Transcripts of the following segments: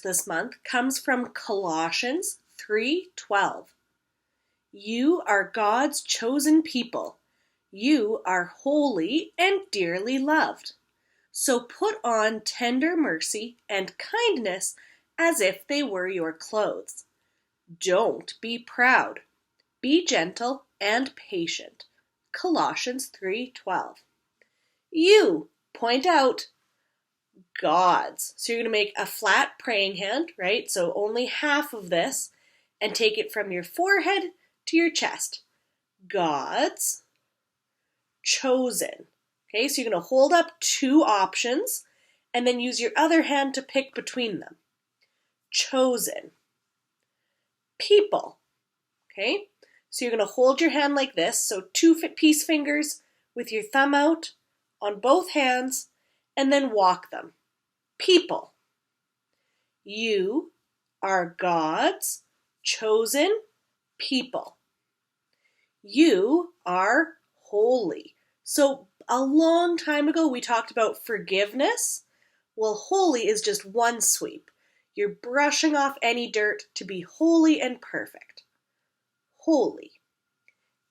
this month comes from Colossians 3:12. You are God's chosen people. You are holy and dearly loved. So put on tender mercy and kindness as if they were your clothes. Don't be proud. Be gentle and patient. Colossians 3:12. You point out God's. So you're going to make a flat praying hand, right? So only half of this, and take it from your forehead to your chest. God's chosen. Okay, so you're going to hold up two options and then use your other hand to pick between them. Chosen. People. Okay, so you're going to hold your hand like this, so two peace fingers with your thumb out on both hands, and then walk them. People. You are God's chosen people. You are holy. So a long time ago we talked about forgiveness. Well, holy is just one sweep. You're brushing off any dirt to be holy and perfect. Holy.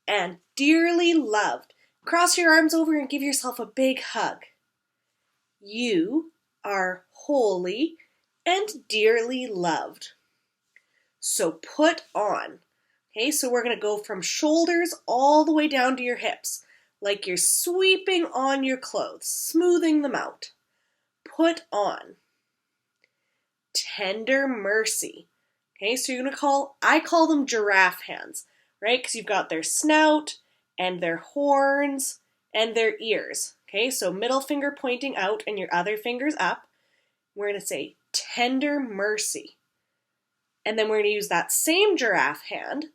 And dearly loved. Cross your arms over and give yourself a big hug. You are holy and dearly loved. So put on. Okay, so we're going to go from shoulders all the way down to your hips, like you're sweeping on your clothes, smoothing them out. Put on. Tender mercy. Okay, so I call them giraffe hands, right? Because you've got their snout and their horns and their ears. Okay, so middle finger pointing out and your other fingers up. We're going to say tender mercy. And then we're going to use that same giraffe hand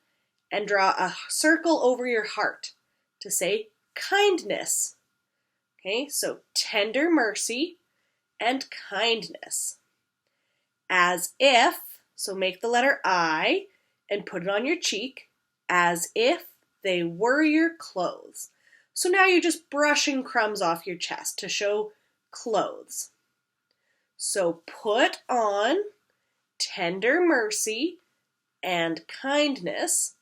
and draw a circle over your heart to say kindness. Okay, so tender mercy and kindness. As if, so make the letter I and put it on your cheek, as if they were your clothes. So now you're just brushing crumbs off your chest to show clothes. So put on tender mercy and kindness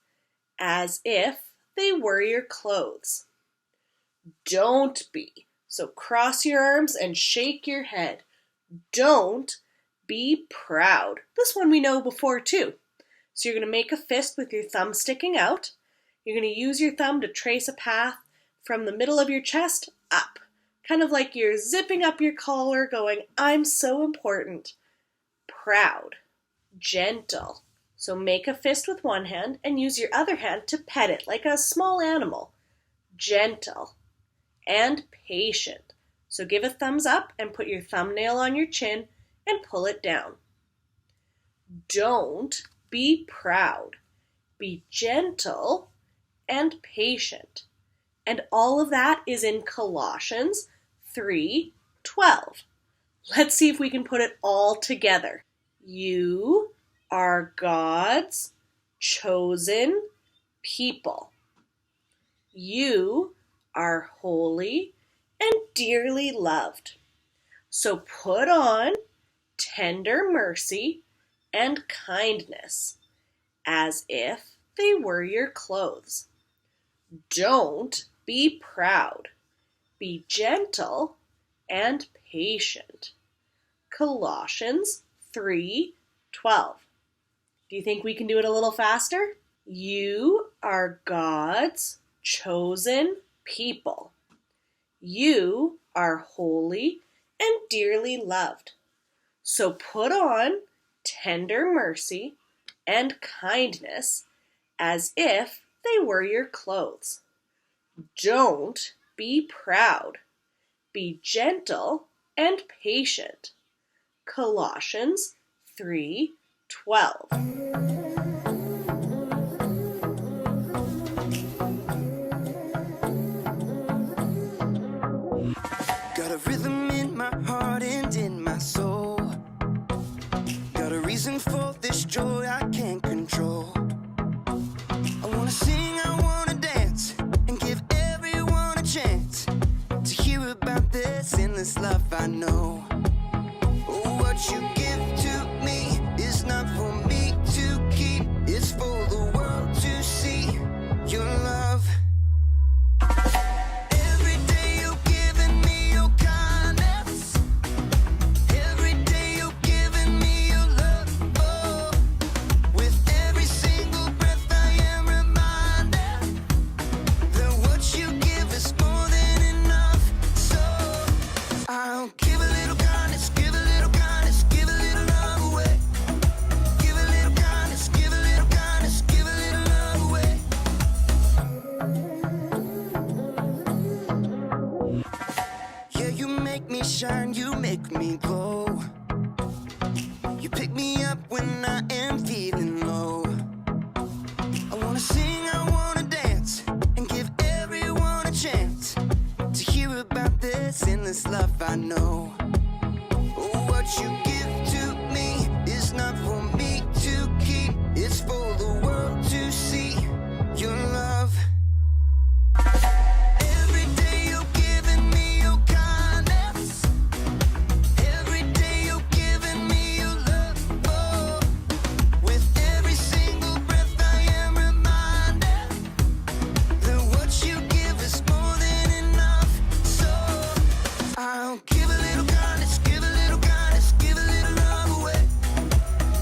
as if they were your clothes. Don't be. So cross your arms and shake your head. Don't be proud. This one we know before too. So you're going to make a fist with your thumb sticking out. You're going to use your thumb to trace a path from the middle of your chest up. Kind of like you're zipping up your collar going, I'm so important. Proud. Gentle. So make a fist with one hand and use your other hand to pet it like a small animal. Gentle. And patient. So give a thumbs up and put your thumbnail on your chin and pull it down. Don't be proud. Be gentle and patient. And all of that is in Colossians 3:12. Let's see if we can put it all together. You are God's chosen people. You are holy and dearly loved. So put on tender mercy and kindness as if they were your clothes. Don't be proud. Be gentle and patient. Colossians 3:12. Do you think we can do it a little faster? You are God's chosen people. You are holy and dearly loved. So put on tender mercy and kindness as if they were your clothes. Don't be proud. Be gentle and patient. Colossians 3:12. Got a rhythm in my heart and in my soul. Got a reason for this joy I can't control. I wanna sing, I wanna dance, and give everyone a chance to hear about this endless love I know. Oh, what you give to me shine, you make me glow. You pick me up when I am feeling low. I wanna sing, I wanna dance, and give everyone a chance to hear about this endless love I know. What you give to me is not for me to keep, it's for the world to see your love. Every day you're giving me your kindness. Every day you're giving me your love. Oh, with every single breath I am reminded that what you give is more than enough. So I'll give a little kindness, give a little kindness, give a little love away.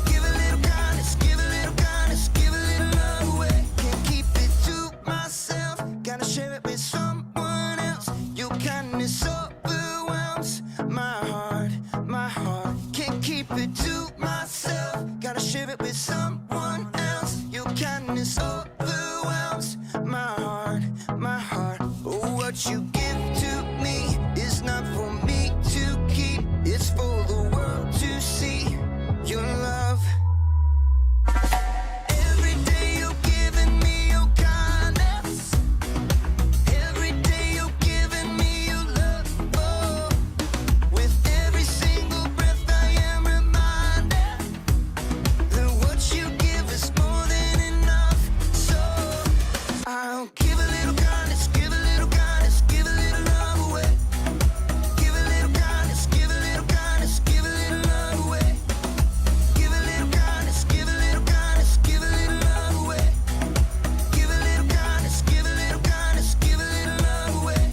Give a little kindness, give a little kindness, give a little love away. Can't keep it to myself, gotta share it with someone else. Your kindness overwhelms my heart, my heart. Can't keep it to myself, gotta share it with someone else. Your kindness overwhelms my heart, my heart. Oh, what you give to me is not for me to keep, it's for the world to see your love. Every day you're giving me your kindness. Every day you're giving me your love. Oh, with every single breath I am reminded that what you give is more than enough. So I'll give a little kindness, give a little kindness, give a little love away. Give a little kindness, give a little kindness, give a little love away. Give a little kindness, give a little kindness, give a little love away. Give a little kindness, give a little kindness, give a little love away.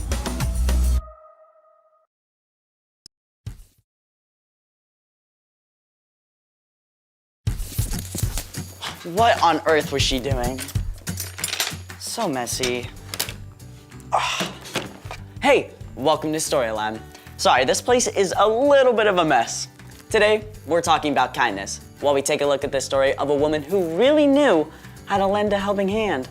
What on earth was she doing? So messy. Ugh. Hey, welcome to Storyland. Sorry, this place is a little bit of a mess. Today, we're talking about kindness, while we take a look at the story of a woman who really knew how to lend a helping hand.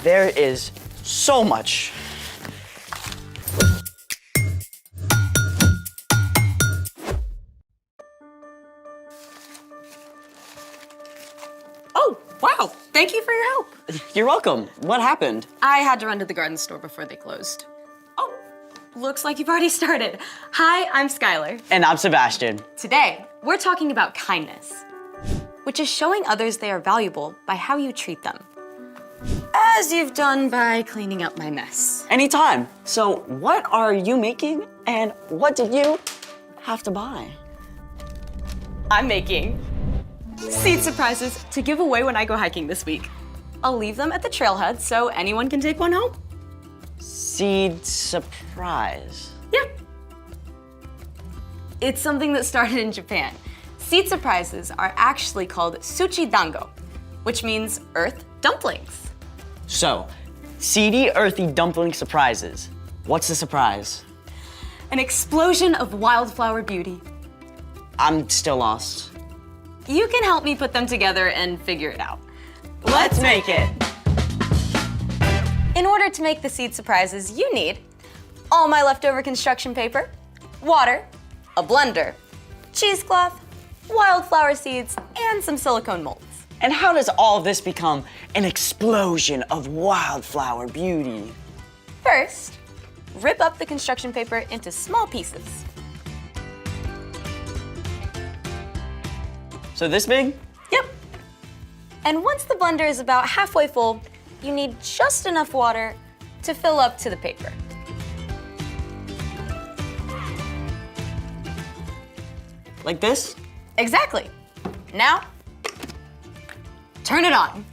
There is so much. Oh, wow. Thank you for your help. You're welcome. What happened? I had to run to the garden store before they closed. Oh, looks like you've already started. Hi, I'm Skylar. And I'm Sebastian. Today, we're talking about kindness, which is showing others they are valuable by how you treat them. As you've done by cleaning up my mess. Anytime. So, what are you making, and what did you have to buy? I'm making seed surprises to give away when I go hiking this week. I'll leave them at the trailhead so anyone can take one home. Seed surprise. Yep. It's something that started in Japan. Seed surprises are actually called suchi dango, which means earth dumplings. So, seedy, earthy dumpling surprises. What's the surprise? An explosion of wildflower beauty. I'm still lost. You can help me put them together and figure it out. Let's make it. In order to make the seed surprises, you need all my leftover construction paper, water, a blender, cheesecloth, wildflower seeds, and some silicone molds. And how does all this become an explosion of wildflower beauty? First, rip up the construction paper into small pieces. So this big? Yep. And once the blender is about halfway full, you need just enough water to fill up to the paper. Like this? Exactly. Now, turn it on.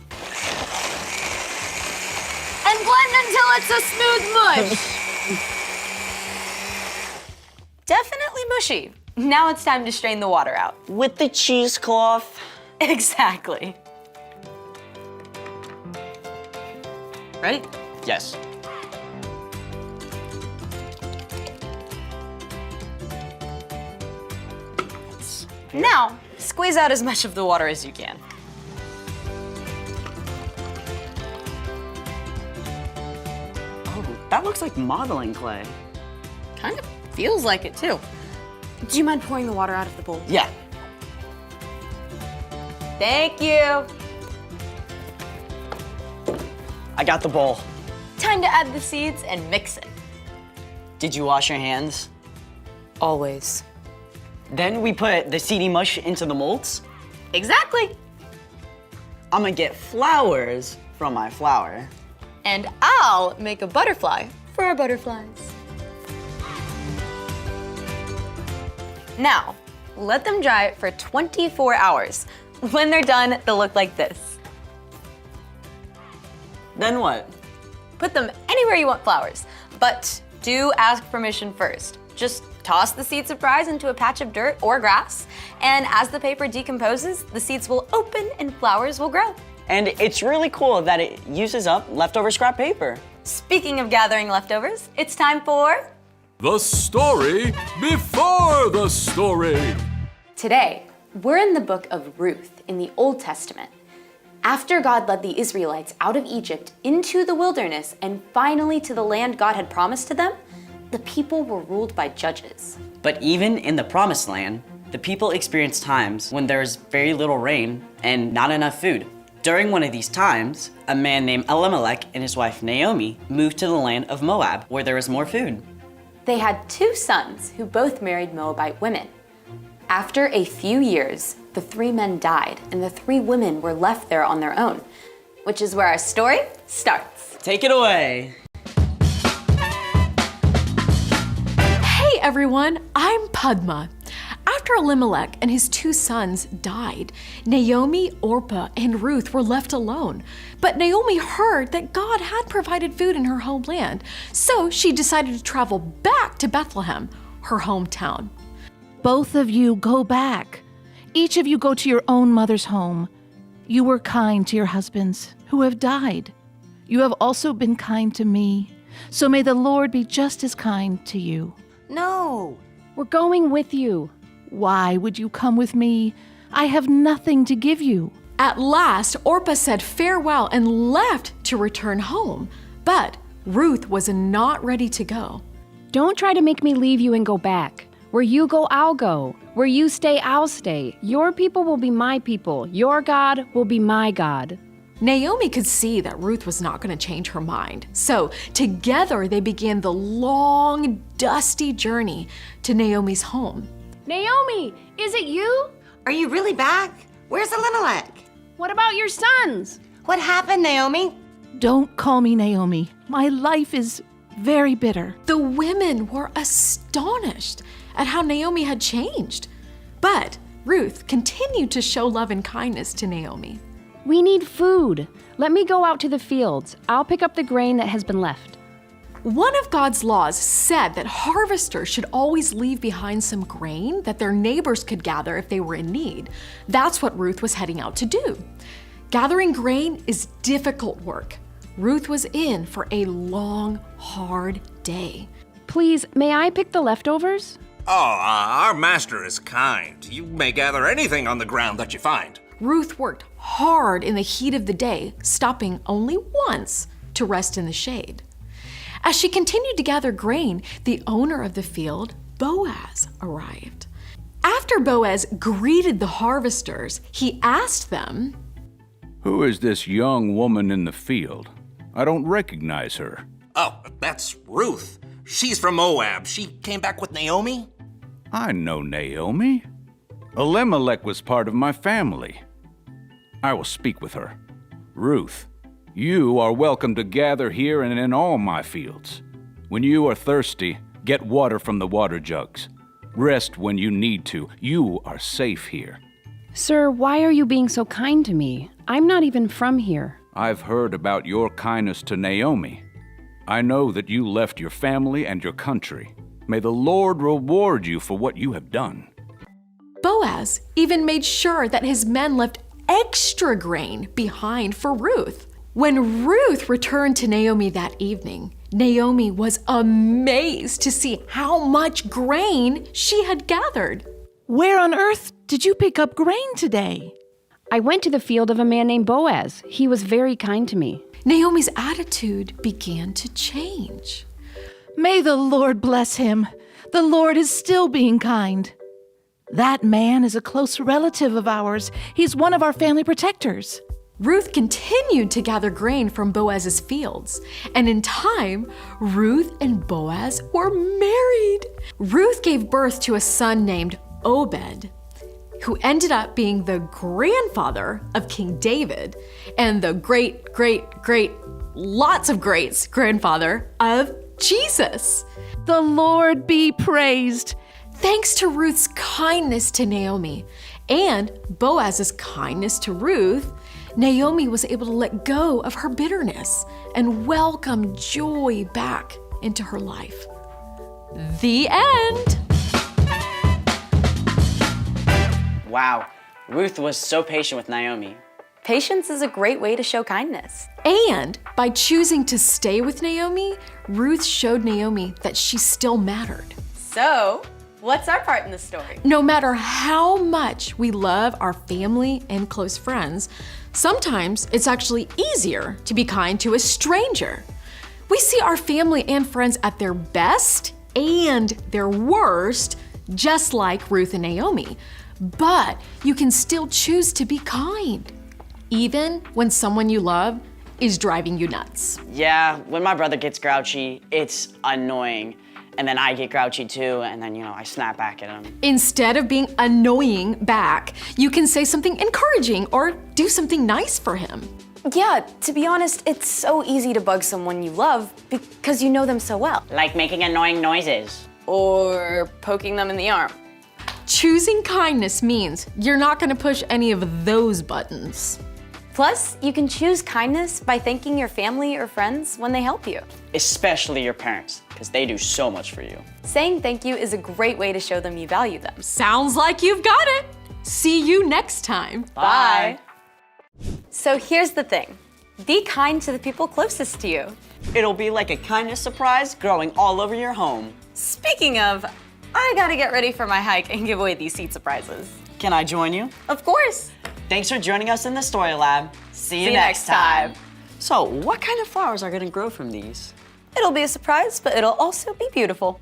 And blend until it's a smooth mush. Definitely mushy. Now it's time to strain the water out. With the cheesecloth? Exactly. Ready? Yes. Now, squeeze out as much of the water as you can. Oh, That looks like modeling clay. Kind of feels like it too. Do you mind pouring the water out of the bowl? Yeah. Thank you. I got the bowl. Time to add the seeds and mix it. Did you wash your hands? Always. Then we put the seedy mush into the molds. Exactly. I'm gonna get flowers from my flower. And I'll make a butterfly for our butterflies. Now, let them dry for 24 hours. When they're done, they'll look like this. Then what? Put them anywhere you want flowers, but do ask permission first. Just toss the seed surprise into a patch of dirt or grass, and as the paper decomposes, the seeds will open and flowers will grow. And it's really cool that it uses up leftover scrap paper. Speaking of gathering leftovers, it's time for The story before the story. Today, we're in the book of Ruth in the Old Testament. After God led the Israelites out of Egypt into the wilderness and finally to the land God had promised to them, the people were ruled by judges. But even in the promised land, the people experienced times when there's very little rain and not enough food. During one of these times, a man named Elimelech and his wife Naomi moved to the land of Moab, where there was more food. They had 2 sons who both married Moabite women. After a few years, the 3 men died and the 3 women were left there on their own, which is where our story starts. Take it away. Hey everyone, I'm Padma. After Elimelech and his 2 sons died, Naomi, Orpah, and Ruth were left alone. But Naomi heard that God had provided food in her homeland, so she decided to travel back to Bethlehem, her hometown. Both of you go back. Each of you go to your own mother's home. You were kind to your husbands who have died. You have also been kind to me. So may the Lord be just as kind to you. No. We're going with you. Why would you come with me? I have nothing to give you. At last, Orpah said farewell and left to return home. But Ruth was not ready to go. Don't try to make me leave you and go back. Where you go, I'll go. Where you stay, I'll stay. Your people will be my people. Your God will be my God. Naomi could see that Ruth was not going to change her mind. So together they began the long, dusty journey to Naomi's home. Naomi, is it you? Are you really back? Where's Elimelech? What about your sons? What happened, Naomi? Don't call me Naomi. My life is very bitter. The women were astonished at how Naomi had changed. But Ruth continued to show love and kindness to Naomi. We need food. Let me go out to the fields. I'll pick up the grain that has been left. One of God's laws said that harvesters should always leave behind some grain that their neighbors could gather if they were in need. That's what Ruth was heading out to do. Gathering grain is difficult work. Ruth was in for a long, hard day. Please, may I pick the leftovers? Oh, our master is kind. You may gather anything on the ground that you find. Ruth worked hard in the heat of the day, stopping only once to rest in the shade. As she continued to gather grain, the owner of the field, Boaz, arrived. After Boaz greeted the harvesters, he asked them, "Who is this young woman in the field? I don't recognize her." Oh, that's Ruth. She's from Moab. She came back with Naomi? I know Naomi. Elimelech was part of my family. I will speak with her. Ruth, you are welcome to gather here and in all my fields. When you are thirsty, get water from the water jugs. Rest when you need to. You are safe here. Sir, why are you being so kind to me? I'm not even from here. I've heard about your kindness to Naomi. I know that you left your family and your country. May the Lord reward you for what you have done. Boaz even made sure that his men left extra grain behind for Ruth. When Ruth returned to Naomi that evening, Naomi was amazed to see how much grain she had gathered. Where on earth did you pick up grain today? I went to the field of a man named Boaz. He was very kind to me. Naomi's attitude began to change. May the Lord bless him. The Lord is still being kind. That man is a close relative of ours. He's one of our family protectors. Ruth continued to gather grain from Boaz's fields, and in time, Ruth and Boaz were married. Ruth gave birth to a son named Obed, who ended up being the grandfather of King David and the lots of greats grandfather of Jesus. The Lord be praised. Thanks to Ruth's kindness to Naomi and Boaz's kindness to Ruth, Naomi was able to let go of her bitterness and welcome joy back into her life. The end. Wow, Ruth was so patient with Naomi. Patience is a great way to show kindness. And by choosing to stay with Naomi, Ruth showed Naomi that she still mattered. So, what's our part in the story? No matter how much we love our family and close friends, sometimes it's actually easier to be kind to a stranger. We see our family and friends at their best and their worst, just like Ruth and Naomi. But you can still choose to be kind, even when someone you love is driving you nuts. Yeah, when my brother gets grouchy, it's annoying. And then I get grouchy too, and then, I snap back at him. Instead of being annoying back, you can say something encouraging or do something nice for him. Yeah, to be honest, it's so easy to bug someone you love because you know them so well. Like making annoying noises. Or poking them in the arm. Choosing kindness means you're not gonna push any of those buttons. Plus, you can choose kindness by thanking your family or friends when they help you. Especially your parents, because they do so much for you. Saying thank you is a great way to show them you value them. Sounds like you've got it. See you next time. Bye. So here's the thing. Be kind to the people closest to you. It'll be like a kindness surprise growing all over your home. Speaking of, I gotta get ready for my hike and give away these seed surprises. Can I join you? Of course. Thanks for joining us in the Story Lab. See you next time. So, what kind of flowers are gonna grow from these? It'll be a surprise, but it'll also be beautiful.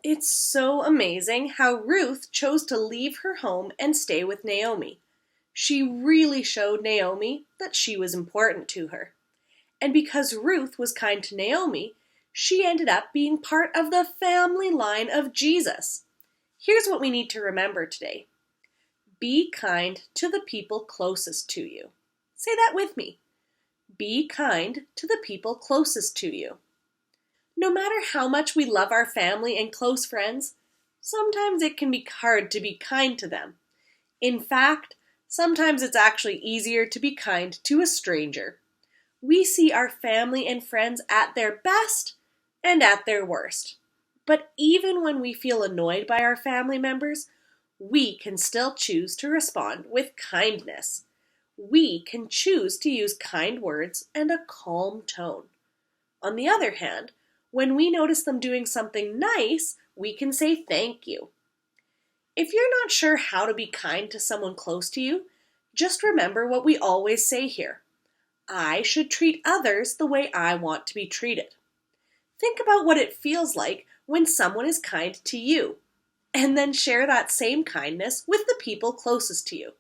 It's so amazing how Ruth chose to leave her home and stay with Naomi. She really showed Naomi that she was important to her. And because Ruth was kind to Naomi, she ended up being part of the family line of Jesus. Here's what we need to remember today. Be kind to the people closest to you. Say that with me. Be kind to the people closest to you. No matter how much we love our family and close friends, sometimes it can be hard to be kind to them. In fact, sometimes it's actually easier to be kind to a stranger. We see our family and friends at their best and at their worst. But even when we feel annoyed by our family members, we can still choose to respond with kindness. We can choose to use kind words and a calm tone. On the other hand, when we notice them doing something nice, we can say thank you. If you're not sure how to be kind to someone close to you, just remember what we always say here. I should treat others the way I want to be treated. Think about what it feels like when someone is kind to you, and then share that same kindness with the people closest to you.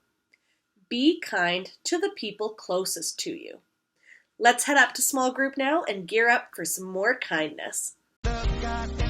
Be kind to the people closest to you. Let's head up to small group now and gear up for some more kindness. Love got